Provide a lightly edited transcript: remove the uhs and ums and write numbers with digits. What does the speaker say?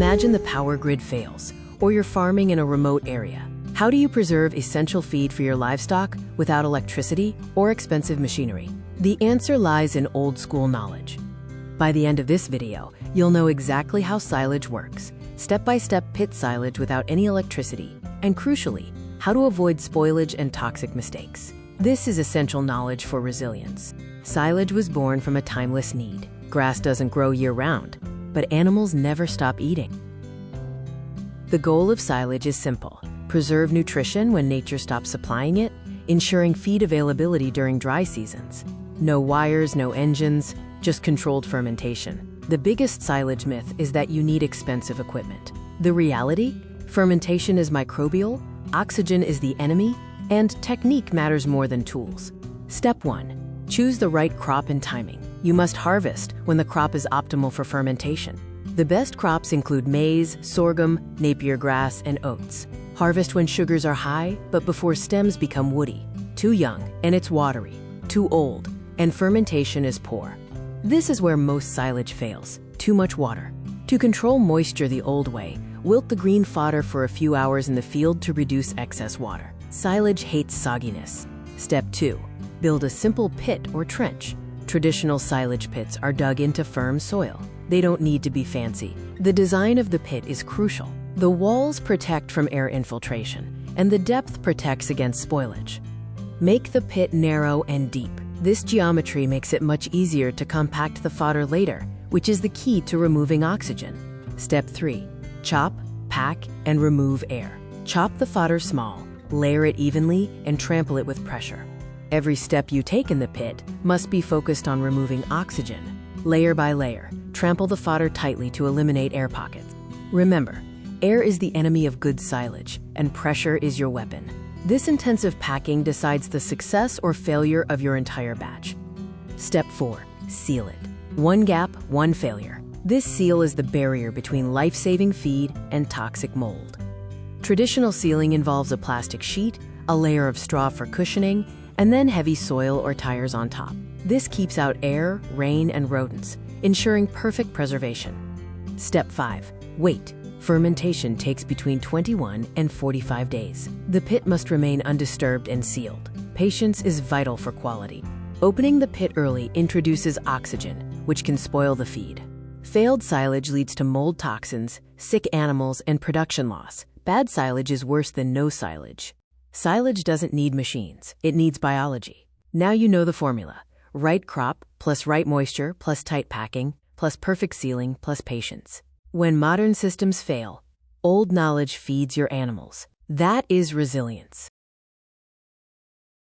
Imagine the power grid fails, or you're farming in a remote area. How do you preserve essential feed for your livestock without electricity or expensive machinery? The answer lies in old-school knowledge. By the end of this video, you'll know exactly how silage works, step-by-step pit silage without any electricity, and crucially, how to avoid spoilage and toxic mistakes. This is essential knowledge for resilience. Silage was born from a timeless need. Grass doesn't grow year-round, but animals never stop eating. The goal of silage is simple: preserve nutrition when nature stops supplying it, ensuring feed availability during dry seasons. No wires, no engines, just controlled fermentation. The biggest silage myth is that you need expensive equipment. The reality? Fermentation is microbial, oxygen is the enemy, and technique matters more than tools. Step 1. Choose the right crop and timing. You must harvest when the crop is optimal for fermentation. The best crops include maize, sorghum, Napier grass, and oats. Harvest when sugars are high, but before stems become woody. Too young, and it's watery. Too old, and fermentation is poor. This is where most silage fails: too much water. To control moisture the old way, wilt the green fodder for a few hours in the field to reduce excess water. Silage hates sogginess. Step 2. Build a simple pit or trench. Traditional silage pits are dug into firm soil. They don't need to be fancy. The design of the pit is crucial. The walls protect from air infiltration, and the depth protects against spoilage. Make the pit narrow and deep. This geometry makes it much easier to compact the fodder later, which is the key to removing oxygen. Step 3. Chop, pack, and remove air. Chop the fodder small, layer it evenly, and trample it with pressure. Every step you take in the pit must be focused on removing oxygen. Layer by layer, trample the fodder tightly to eliminate air pockets. Remember, air is the enemy of good silage, and pressure is your weapon. This intensive packing decides the success or failure of your entire batch. Step 4. Seal it. One gap, one failure. This seal is the barrier between life-saving feed and toxic mold. Traditional sealing involves a plastic sheet, a layer of straw for cushioning, and then heavy soil or tires on top. This keeps out air, rain, and rodents, ensuring perfect preservation. Step 5. Wait. Fermentation takes between 21 and 45 days. The pit must remain undisturbed and sealed. Patience is vital for quality. Opening the pit early introduces oxygen, which can spoil the feed. Failed silage leads to mold toxins, sick animals, and production loss. Bad silage is worse than no silage. Silage doesn't need machines, it needs biology. Now you know the formula: right crop plus right moisture plus tight packing plus perfect sealing plus patience. When modern systems fail, old knowledge feeds your animals. That is resilience.